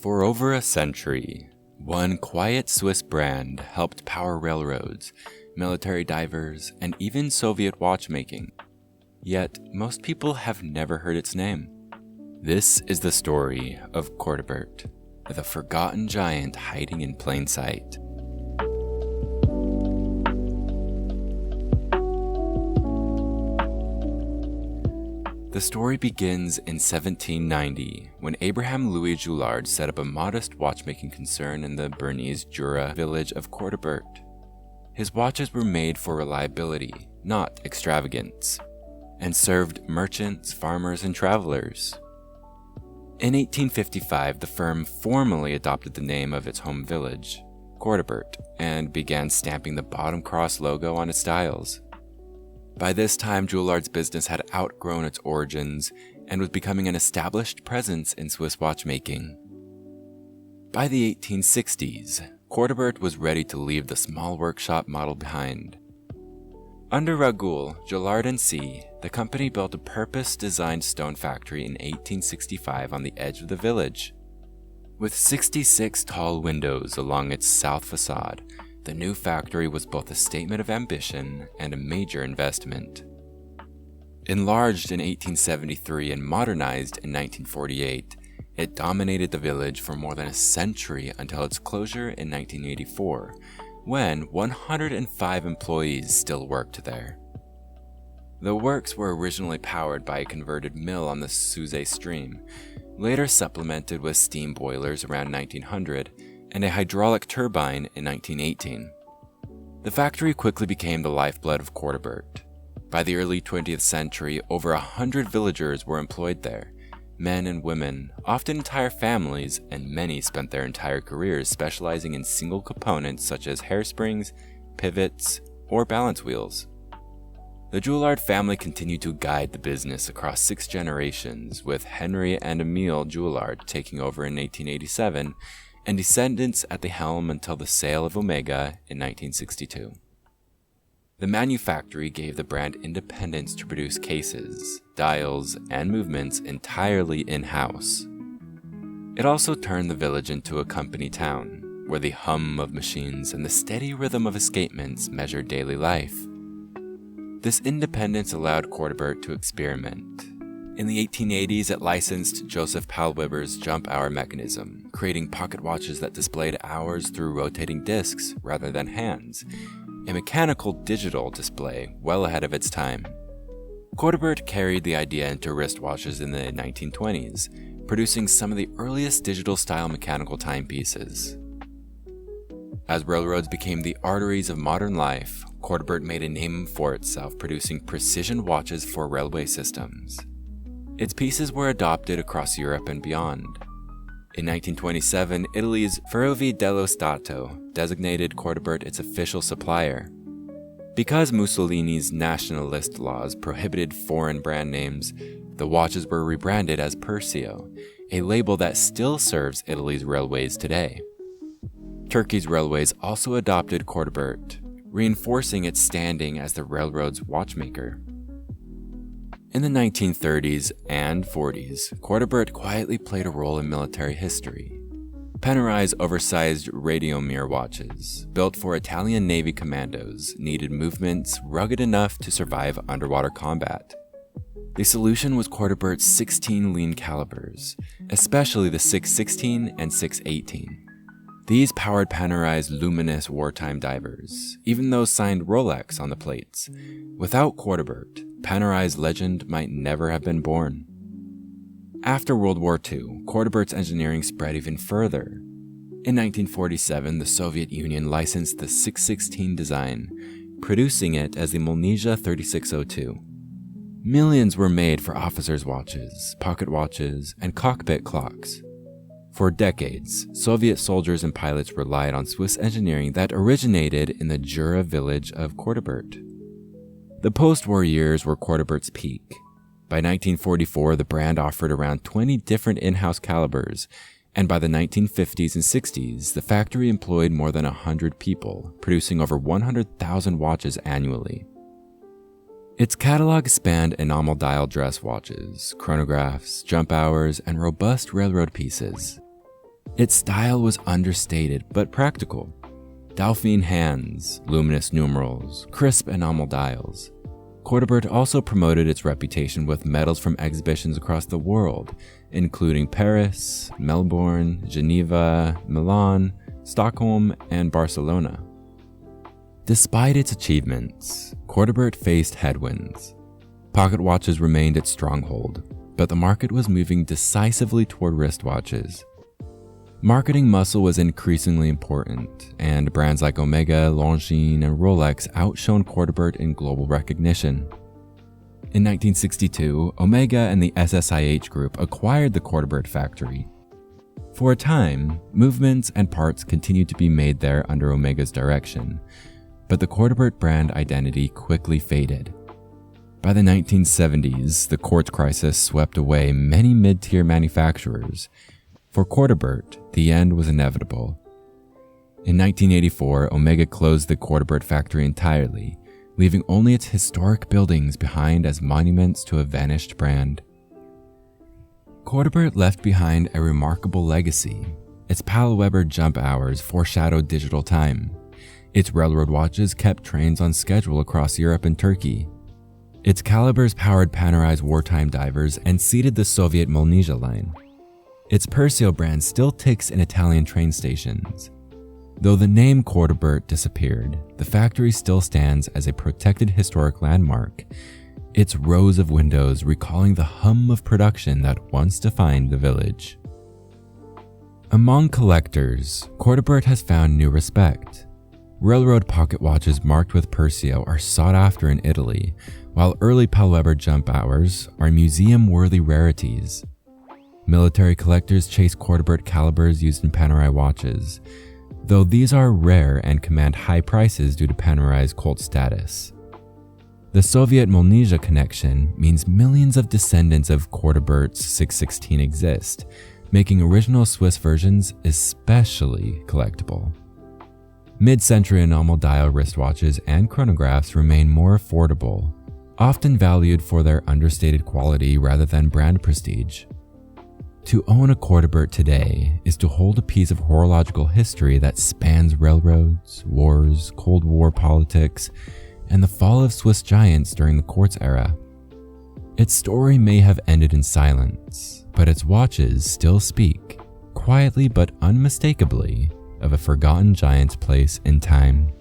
For over a century, one quiet Swiss brand helped power railroads, military divers, and even Soviet watchmaking. Yet, most people have never heard its name. This is the story of Cortébert, the forgotten giant hiding in plain sight. The story begins in 1790, when Abraham Louis Joulard set up a modest watchmaking concern in the Bernese Jura village of Cortébert. His watches were made for reliability, not extravagance, and served merchants, farmers, and travelers. In 1855, the firm formally adopted the name of its home village, Cortébert, and began stamping the bottom cross logo on its dials. By this time, Joulard's business had outgrown its origins and was becoming an established presence in Swiss watchmaking. By the 1860s, Cortébert was ready to leave the small workshop model behind. Under Ragoul, Joulard & C., the company built a purpose-designed stone factory in 1865 on the edge of the village. With 66 tall windows along its south facade, the new factory was both a statement of ambition and a major investment. Enlarged in 1873 and modernized in 1948, it dominated the village for more than a century until its closure in 1984, when 105 employees still worked there. The works were originally powered by a converted mill on the Suze stream, later supplemented with steam boilers around 1900, and a hydraulic turbine in 1918. The factory quickly became the lifeblood of Cortébert. By the early 20th century, over 100 villagers were employed there, men and women, often entire families, and many spent their entire careers specializing in single components such as hairsprings, pivots, or balance wheels. The Joulard family continued to guide the business across 6 generations, with Henry and Emile Joulard taking over in 1887, and descendants at the helm until the sale of Omega in 1962. The manufactory gave the brand independence to produce cases, dials, and movements entirely in-house. It also turned the village into a company town, where the hum of machines and the steady rhythm of escapements measured daily life. This independence allowed Cortébert to experiment. In the 1880s, it licensed Joseph Paul-Weber's jump hour mechanism, creating pocket watches that displayed hours through rotating discs rather than hands, a mechanical digital display well ahead of its time. Cortébert carried the idea into wristwatches in the 1920s, producing some of the earliest digital-style mechanical timepieces. As railroads became the arteries of modern life, Cortébert made a name for itself, producing precision watches for railway systems. Its pieces were adopted across Europe and beyond. In 1927, Italy's Ferrovie dello Stato designated Cortébert its official supplier. Because Mussolini's nationalist laws prohibited foreign brand names, the watches were rebranded as Persio, a label that still serves Italy's railways today. Turkey's railways also adopted Cortébert, reinforcing its standing as the railroad's watchmaker. In the 1930s and 40s, Cortébert quietly played a role in military history. Panerai oversized radiomir watches, built for Italian Navy commandos, needed movements rugged enough to survive underwater combat. The solution was Cortébert's 16 lean calibers, especially the 616 and 618. These powered Panerai's luminous wartime divers, even those signed Rolex on the plates. Without Cortébert, Panerai's legend might never have been born. After World War II, Cortébert's engineering spread even further. In 1947, the Soviet Union licensed the 616 design, producing it as the Molnija 3602. Millions were made for officers' watches, pocket watches, and cockpit clocks. For decades, Soviet soldiers and pilots relied on Swiss engineering that originated in the Jura village of Cortébert. The post-war years were Cortébert's peak. By 1944, the brand offered around 20 different in-house calibers, and by the 1950s and 60s, the factory employed more than 100 people, producing over 100,000 watches annually. Its catalog spanned enamel dial dress watches, chronographs, jump hours, and robust railroad pieces. Its style was understated but practical. Dauphine hands, luminous numerals, crisp enamel dials. Cortébert also promoted its reputation with medals from exhibitions across the world, including Paris, Melbourne, Geneva, Milan, Stockholm, and Barcelona. Despite its achievements, Cortébert faced headwinds. Pocket watches remained its stronghold, but the market was moving decisively toward wristwatches. Marketing muscle was increasingly important, and brands like Omega, Longines, and Rolex outshone Cortébert in global recognition. In 1962, Omega and the SSIH Group acquired the Cortébert factory. For a time, movements and parts continued to be made there under Omega's direction, but the Cortébert brand identity quickly faded. By the 1970s, the quartz crisis swept away many mid-tier manufacturers. For Cortébert, the end was inevitable. In 1984, Omega closed the Cortébert factory entirely, leaving only its historic buildings behind as monuments to a vanished brand. Cortébert left behind a remarkable legacy. Its Palaweber jump hours foreshadowed digital time. Its railroad watches kept trains on schedule across Europe and Turkey. Its calibers powered Panerai wartime divers and seeded the Soviet Molnija line. Its Persio brand still ticks in Italian train stations. Though the name Cortébert disappeared, the factory still stands as a protected historic landmark, its rows of windows recalling the hum of production that once defined the village. Among collectors, Cortébert has found new respect. Railroad pocket watches marked with Persio are sought after in Italy, while early Palaweber jump hours are museum-worthy rarities. Military collectors chase Cortébert calibers used in Panerai watches, though these are rare and command high prices due to Panerai's cult status. The Soviet Molnija connection means millions of descendants of Cortébert's 616 exist, making original Swiss versions especially collectible. Mid-century enamel dial wristwatches and chronographs remain more affordable, often valued for their understated quality rather than brand prestige. To own a Cortébert today is to hold a piece of horological history that spans railroads, wars, Cold War politics, and the fall of Swiss giants during the quartz era. Its story may have ended in silence, but its watches still speak, quietly but unmistakably, of a forgotten giant's place in time.